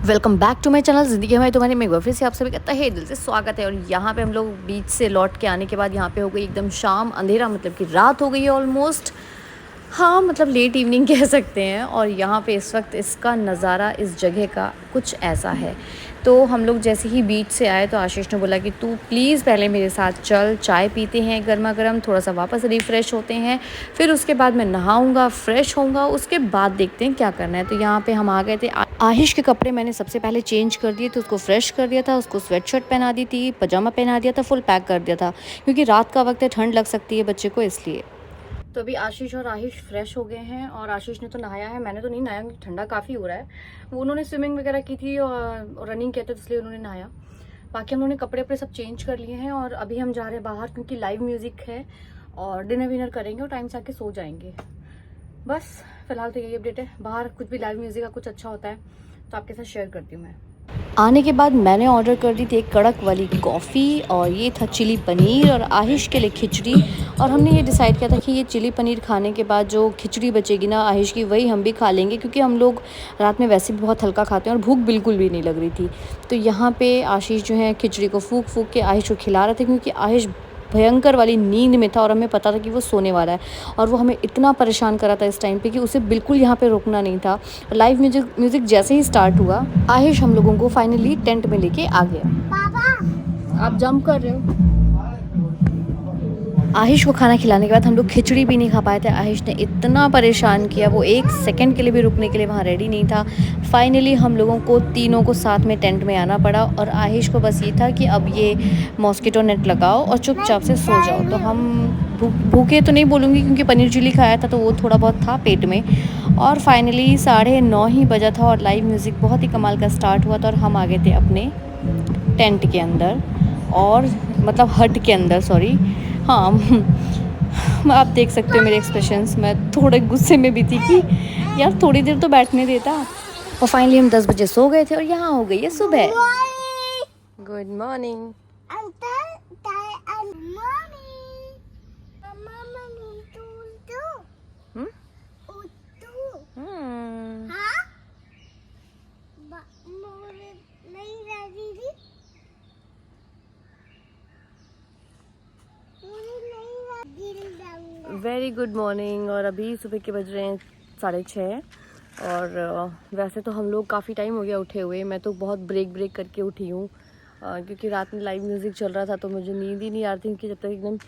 Welcome back to my channel ज़िंदगी हमारी तुम्हारी में फिर से आप सभी का तहे दिल से स्वागत है। और यहाँ पे हम लोग बीच से लौट के आने के बाद यहाँ पे हो गई एकदम शाम, अंधेरा मतलब कि रात हो गई है ऑलमोस्ट। हाँ मतलब लेट इवनिंग कह सकते हैं। और यहाँ पे इस वक्त इसका नज़ारा इस जगह का कुछ ऐसा है। तो हम लोग जैसे ही बीच से आए तो आशीष ने बोला कि तू प्लीज़ पहले मेरे साथ चल, चाय पीते हैं गर्मा गर्म, थोड़ा सा वापस रिफ़्रेश होते हैं, फिर उसके बाद मैं नहाऊंगा, फ्रेश होऊंगा, उसके बाद देखते हैं क्या करना है। तो यहाँ पे हम आ गए थे। आहिश के कपड़े मैंने सबसे पहले चेंज कर दिए थे, उसको फ्रेश कर दिया था, उसको स्वेट शर्ट पहना दी थी, पजामा पहना दिया था, फुल पैक कर दिया था क्योंकि रात का वक्त है, ठंड लग सकती है बच्चे को, इसलिए। तो अभी आशीष और आहिश फ्रेश हो गए हैं और आशीष ने तो नहाया है, मैंने तो नहीं नहाया क्योंकि ठंडा काफ़ी हो रहा है। वो उन्होंने स्विमिंग वगैरह की थी और रनिंग कहते थे इसलिए उन्होंने नहाया। बाकी हम लोगों ने कपड़े वपड़े सब चेंज कर लिए हैं और अभी हम जा रहे हैं बाहर क्योंकि लाइव म्यूज़िक है और डिनर विनर करेंगे और टाइम से आके सो जाएंगे। बस फिलहाल तो यही अपडेट है। बाहर कुछ भी लाइव म्यूज़िक का कुछ अच्छा होता है तो आपके साथ शेयर करती हूँ मैं। आने के बाद मैंने ऑर्डर कर दी थी एक कड़क वाली कॉफ़ी और ये था चिली पनीर और आहिश के लिए खिचड़ी। और हमने ये डिसाइड किया था कि ये चिली पनीर खाने के बाद जो खिचड़ी बचेगी ना आहिश की, वही हम भी खा लेंगे क्योंकि हम लोग रात में वैसे भी बहुत हल्का खाते हैं और भूख बिल्कुल भी नहीं लग रही थी। तो यहाँ पे आशीष जो है खिचड़ी को फूंक फूंक के आहिश को खिला रहे थे क्योंकि आहिश भयंकर वाली नींद में था और हमें पता था कि वो सोने वाला है। और वो हमें इतना परेशान करा था इस टाइम पे कि उसे बिल्कुल यहाँ पे रुकना नहीं था। लाइव म्यूजिक जैसे ही स्टार्ट हुआ आहिश हम लोगों को फाइनली टेंट में लेके आ गया। पापा आप जंप कर रहे हो। आहिश को खाना खिलाने के बाद हम लोग खिचड़ी भी नहीं खा पाए थे। आहिश ने इतना परेशान किया, वो एक सेकंड के लिए भी रुकने के लिए वहाँ रेडी नहीं था। फाइनली हम लोगों को तीनों को साथ में टेंट में आना पड़ा और आहिश को बस ये था कि अब ये मॉस्किटो नेट लगाओ और चुपचाप से सो जाओ। तो हम भूखे तो नहीं बोलूँगी क्योंकि पनीर चिली खाया था तो वो थोड़ा बहुत था पेट में। और फाइनली 9:30 ही बजा था और लाइव म्यूज़िक बहुत ही कमाल का स्टार्ट हुआ था और हम आ गए थे अपने टेंट के अंदर, और मतलब हट के अंदर, सॉरी। हाँ आप देख सकते हो मेरे एक्सप्रेशंस, मैं थोड़े गुस्से में भी थी कि यार थोड़ी देर तो बैठने देता। और फाइनली हम 10 बजे सो गए थे और यहाँ हो गई है सुबह। Good morning. Very good morning. और अभी सुबह के बज रहे हैं 6:30। और वैसे तो हम लोग काफ़ी टाइम हो गया उठे हुए, मैं तो बहुत ब्रेक करके उठी हूँ क्योंकि रात में लाइव म्यूज़िक चल रहा था तो मुझे नींद ही नहीं आ रही थी क्योंकि जब तक एकदम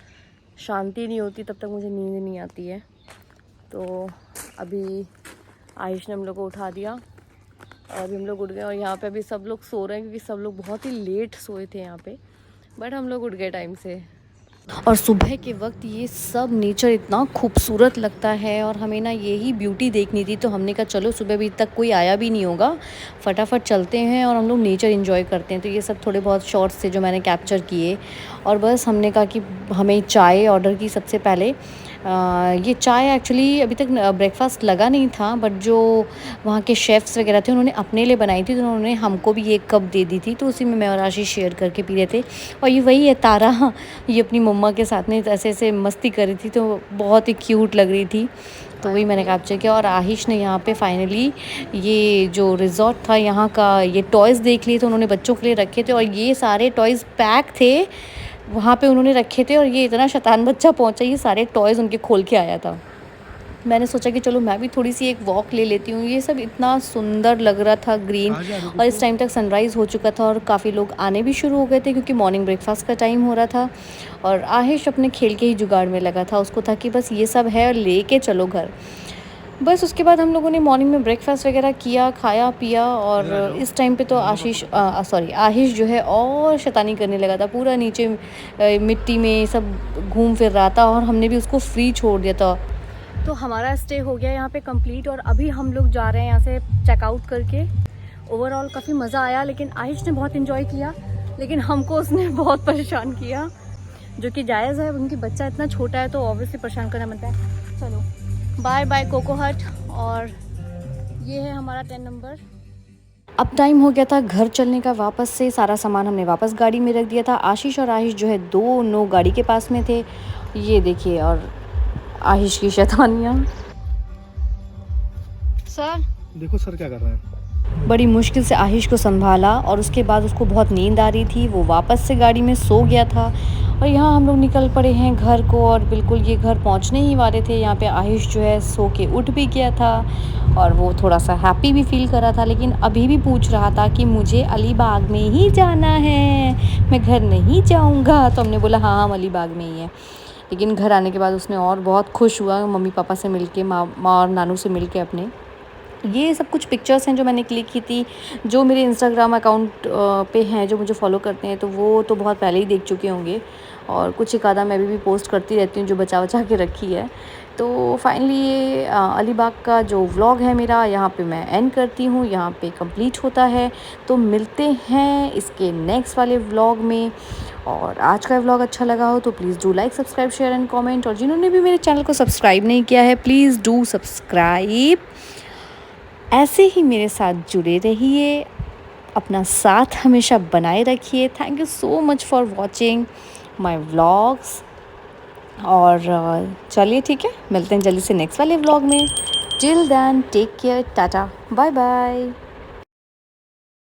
शांति नहीं होती तब तक मुझे नींद नहीं आती है। तो अभी आयुष ने हम लोग को उठा दिया और अभी हम लोग उठ गए और यहाँ पे अभी सब लोग सो रहे हैं क्योंकि सब लोग बहुत ही लेट सोए थे यहाँ पे, बट हम लोग उठ गए टाइम से। और सुबह के वक्त ये सब नेचर इतना खूबसूरत लगता है और हमें ना यही ब्यूटी देखनी थी तो हमने कहा चलो सुबह अभी तक कोई आया भी नहीं होगा, फटाफट चलते हैं और हम लोग नेचर एंजॉय करते हैं। तो ये सब थोड़े बहुत शॉट्स थे जो मैंने कैप्चर किए। और बस हमने कहा कि हमें चाय ऑर्डर की सबसे पहले। ये चाय एक्चुअली अभी तक ब्रेकफास्ट लगा नहीं था, बट जो वहाँ के शेफ़्स वगैरह थे उन्होंने अपने लिए बनाई थी तो उन्होंने हमको भी एक कप दे दी थी, तो उसी में मैं और आशीष शेयर करके पी रहे थे। और ये वही है तारा, ये अपनी मम्मा के साथ में ऐसे ऐसे मस्ती कर रही थी तो बहुत ही क्यूट लग रही थी, तो वही मैंने कैप्चर किया। और आहिश ने यहाँ पे फाइनली ये जो रिज़ॉर्ट था यहाँ का ये टॉयज़ देख लिए थे, उन्होंने बच्चों के लिए रखे थे और ये सारे टॉयज़ पैक थे वहाँ पे उन्होंने रखे थे। और ये इतना शैतान बच्चा पहुँचा, ये सारे टॉयज़ उनके खोल के आया था। मैंने सोचा कि चलो मैं भी थोड़ी सी एक वॉक ले लेती हूँ। ये सब इतना सुंदर लग रहा था, ग्रीन, और इस टाइम तक सनराइज़ हो चुका था और काफ़ी लोग आने भी शुरू हो गए थे क्योंकि मॉर्निंग ब्रेकफास्ट का टाइम हो रहा था। और आहिश अपने खेल के ही जुगाड़ में लगा था, उसको था कि बस ये सब है और लेके चलो घर। बस उसके बाद हम लोगों ने मॉर्निंग में ब्रेकफास्ट वगैरह किया, खाया पिया। और इस टाइम पे तो आहिश जो है और शैतानी करने लगा था, पूरा नीचे मिट्टी में सब घूम फिर रहा था और हमने भी उसको फ्री छोड़ दिया था। तो हमारा स्टे हो गया यहाँ पे कंप्लीट और अभी हम लोग जा रहे हैं यहाँ से चेकआउट करके। ओवरऑल काफ़ी मज़ा आया, लेकिन आयुष ने बहुत इन्जॉय किया, लेकिन हमको उसने बहुत परेशान किया, जो कि जायज़ है, उनकी बच्चा इतना छोटा है तो ऑब्वियसली परेशान करना बनता है। चलो बाय बाय कोको हट। और ये है हमारा 10 नंबर। अब टाइम हो गया था घर चलने का वापस से। सारा सामान हमने वापस गाड़ी में रख दिया था। आशीष और आहिश जो है दोनों गाड़ी के पास में थे, ये देखिए। और आहिश की शैतानियाँ। सर देखो सर क्या कर रहे हैं। बड़ी मुश्किल से आहिश को संभाला और उसके बाद उसको बहुत नींद आ रही थी, वो वापस से गाड़ी में सो गया था। और यहाँ हम लोग निकल पड़े हैं घर को और बिल्कुल ये घर पहुँचने ही वाले थे। यहाँ पे आहिश जो है सो के उठ भी गया था और वो थोड़ा सा हैप्पी भी फील कर रहा था, लेकिन अभी भी पूछ रहा था कि मुझे अलीबाग में ही जाना है, मैं घर नहीं जाऊँगा। तो हमने बोला हाँ हम अलीबाग में ही है। लेकिन घर आने के बाद उसने और बहुत खुश हुआ मम्मी पापा से मिल के, माँ और नानू से मिल के अपने। ये सब कुछ पिक्चर्स हैं जो मैंने क्लिक की थी। जो मेरे इंस्टाग्राम अकाउंट पे हैं, जो मुझे फॉलो करते हैं, तो वो तो बहुत पहले ही देख चुके होंगे। और कुछ एक आधा मैं भी पोस्ट करती रहती हूँ जो बचा बचा के रखी है। तो फाइनली ये अलीबाग का जो व्लॉग है मेरा, यहाँ पे मैं एंड करती हूँ, यहाँ पे कंप्लीट होता है। तो मिलते हैं इसके नेक्स्ट वाले व्लॉग में। और आज का व्लॉग अच्छा लगा हो तो please do like, subscribe, share and comment. और जिन्होंने भी मेरे चैनल को सब्सक्राइब नहीं किया है, प्लीज़ डू सब्सक्राइब। ऐसे ही मेरे साथ जुड़े रहिए, अपना साथ हमेशा बनाए रखिए। Thank you so much for watching my vlogs. और चलिए ठीक है, मिलते हैं जल्दी से नेक्स्ट वाले व्लॉग में। Till then take care, tata, bye bye.